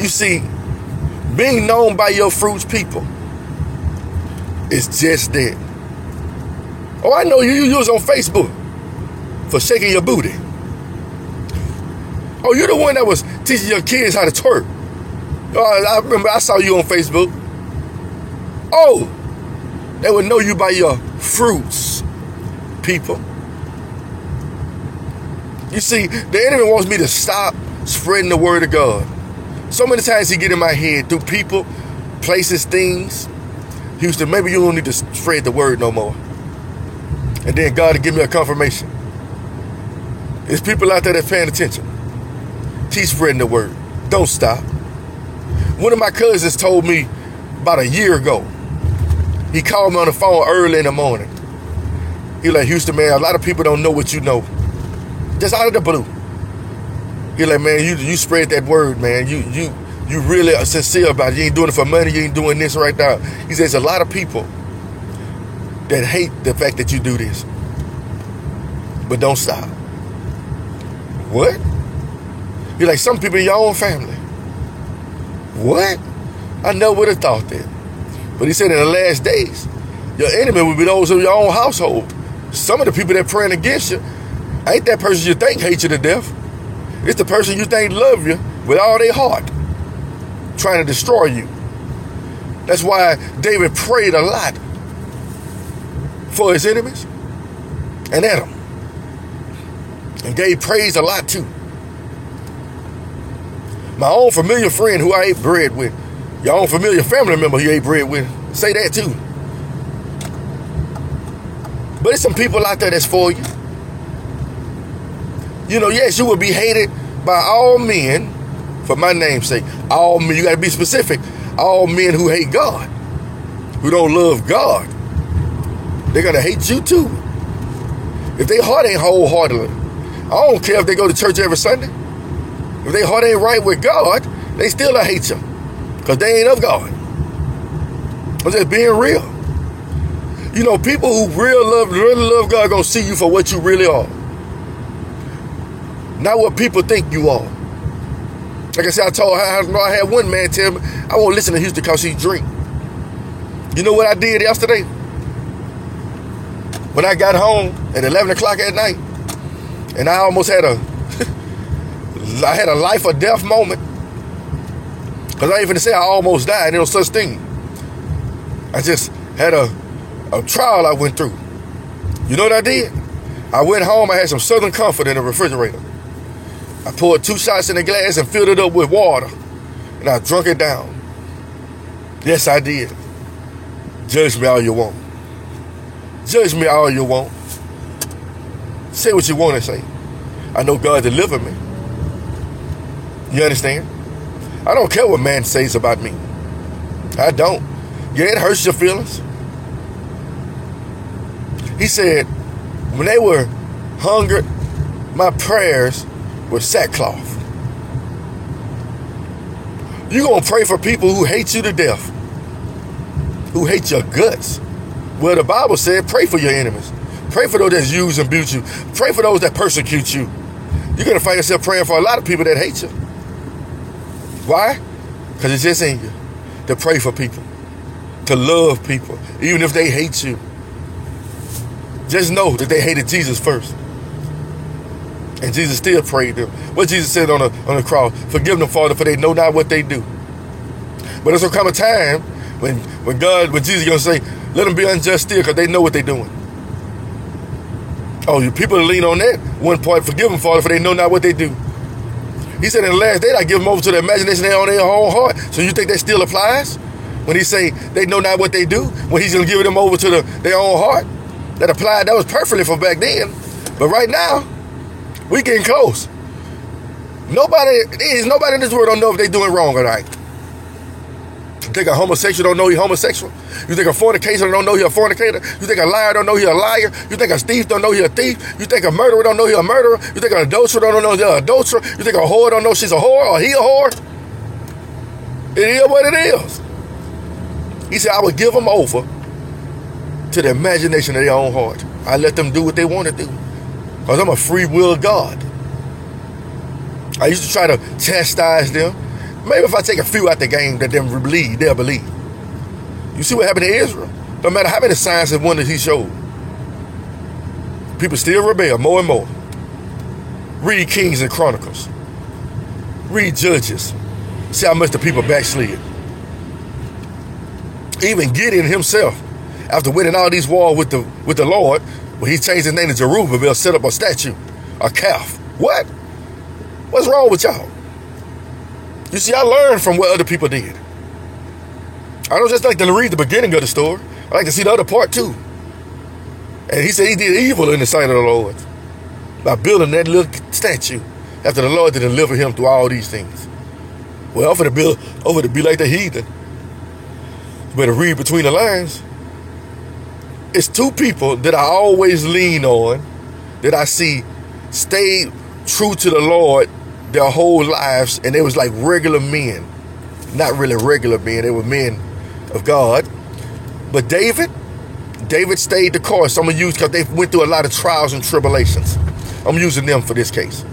You see, being known by your fruits, people, is just that. Oh, I know you was on Facebook for shaking your booty. Oh, you're the one that was teaching your kids how to twerk. Oh, I remember I saw you on Facebook. Oh, they would know you by your fruits, people. You see, the enemy wants me to stop spreading the word of God. So many times he get in my head through people, places, things. Houston, maybe you don't need to spread the word no more. And then God will give me a confirmation. There's people out there that's paying attention. Keep spreading the word. Don't stop. One of my cousins told me about a year ago. He called me on the phone early in the morning. He was like, Houston, man, a lot of people don't know what you know. Just out of the blue. He like, man, you spread that word, man. You really are sincere about it. You ain't doing it for money. You ain't doing this right now. He says a lot of people that hate the fact that you do this. But don't stop. What? You're like, some people in your own family. What? I never would have thought that. But he said in the last days, your enemy will be those of your own household. Some of the people that praying against you ain't that person you think hates you to death. It's the person you think love you with all their heart, trying to destroy you. That's why David prayed a lot for his enemies and Adam. And gave praise a lot too. My own familiar friend who I ate bread with, your own familiar family member who you ate bread with, say that too. But there's some people out there that's for you. You know, yes, you will be hated by all men for my name's sake. All men, you got to be specific. All men who hate God, who don't love God, they're going to hate you too. If their heart ain't wholeheartedly, I don't care if they go to church every Sunday. If their heart ain't right with God, they still don't hate you because they ain't of God. I'm just being real. You know, people who really love God gonna see you for what you really are. Not what people think you are. Like I said, I had one man tell me, I won't listen to Houston because he drink. You know what I did yesterday? When I got home at 11 o'clock at night, and I almost had a life or death moment. Because I ain't finna say I almost died. There was no such thing. I just had a trial I went through. You know what I did? I went home, I had some Southern Comfort in the refrigerator. I poured 2 shots in a glass and filled it up with water. And I drunk it down. Yes, I did. Judge me all you want. Judge me all you want. Say what you want to say. I know God delivered me. You understand? I don't care what man says about me. I don't. Yeah, it hurts your feelings. He said, when they were hungered, my prayers were sackcloth. You're going to pray for people who hate you to death, who hate your guts. Well, the Bible said, pray for your enemies. Pray for those that use and abuse you. Pray for those that persecute you. You're going to find yourself praying for a lot of people that hate you. Why? Because it's just in you to pray for people, to love people, even if they hate you. Just know that they hated Jesus first. And Jesus still prayed them. What Jesus said on the cross, forgive them, Father, for they know not what they do. But there's going to come a time when Jesus is going to say, let them be unjust still because they know what they're doing. Oh, you people lean on that one part, forgive them, Father, for they know not what they do. He said in the last day, I give them over to the imagination on their whole heart. So you think that still applies? When he say they know not what they do, when he's going to give them over to their own heart? That applied, that was perfectly for back then. But right now, we getting close. Nobody in this world don't know if they doing wrong or not. You think a homosexual don't know he's homosexual? You think a fornicator don't know he's a fornicator? You think a liar don't know he's a liar? You think a thief don't know he's a thief? You think a murderer don't know he's a murderer? You think an adulterer don't know he's an adulterer? You think a whore don't know she's a whore or he a whore? It is what it is. He said, I would give them over to the imagination of their own heart. I let them do what they want to do. Because I'm a free will God. I used to try to chastise them, Maybe if I take a few out the game that them believe, they'll believe. You see what happened to Israel? No matter how many signs and wonders he showed, people still rebel more and more. Read Kings and Chronicles. Read Judges. See how much the people backslid. Even Gideon himself, after winning all these wars with the Lord, when he changed his name to Zerubbabel, set up a statue, a calf. What? What's wrong with y'all? You see, I learned from what other people did. I don't just like to read the beginning of the story. I like to see the other part too. And he said he did evil in the sight of the Lord by building that little statue after the Lord to deliver him through all these things. Well, for to be like the heathen. You better read between the lines. It's two people that I always lean on, that I see stayed true to the Lord their whole lives, and they was like regular men. Not really regular men, they were men of God. But David stayed the course. I'm going to use, because they went through a lot of trials and tribulations. I'm using them for this case.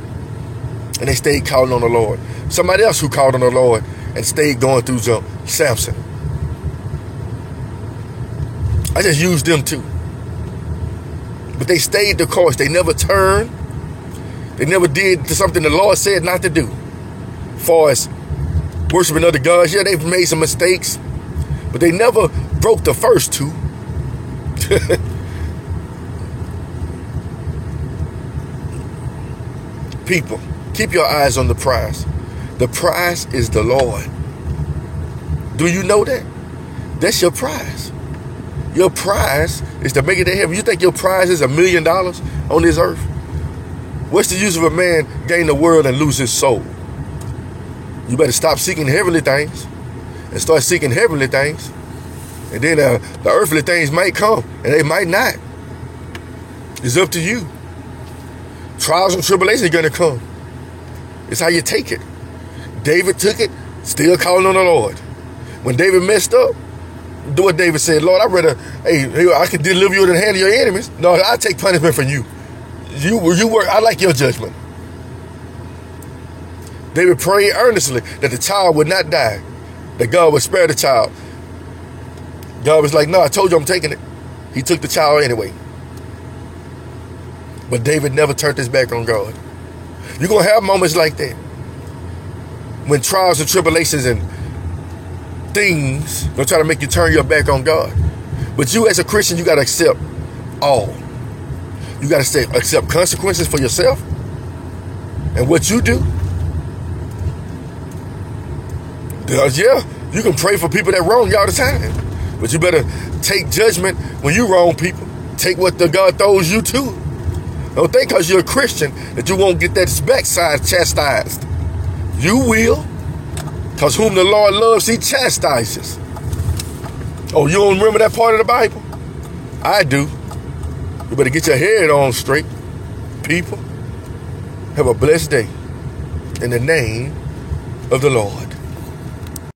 And they stayed calling on the Lord. Somebody else who called on the Lord and stayed going through Samson. I just used them too. But they stayed the course. They never turned. They never did something the Lord said not to do. As far as worshiping other gods, yeah, they've made some mistakes. But they never broke the first two. People, keep your eyes on the prize. The prize is the Lord. Do you know that? That's your prize. Your prize is to make it to heaven. You think your prize is $1 million on this earth? What's the use of a man gain the world and lose his soul? You better stop seeking heavenly things and start seeking heavenly things. And then the earthly things might come and they might not. It's up to you. Trials and tribulations are going to come. It's how you take it. David took it, still calling on the Lord. When David messed up, do what David said. Lord, I can deliver you in the hand of your enemies. No, I take punishment from you. You work. I like your judgment. David prayed earnestly that the child would not die, that God would spare the child. God was like, no, I told you I'm taking it. He took the child anyway. But David never turned his back on God. You're going to have moments like that, when trials and tribulations and things going to try to make you turn your back on God. But you as a Christian, you got to accept all. You got to accept consequences for yourself and what you do. Yeah, you can pray for people that wrong you all the time. But you better take judgment when you wrong people. Take what the God throws you to. Don't think because you're a Christian that you won't get that backside chastised. You will. Because whom the Lord loves, he chastises. Oh, you don't remember that part of the Bible? I do. You better get your head on straight, people. Have a blessed day in the name of the Lord.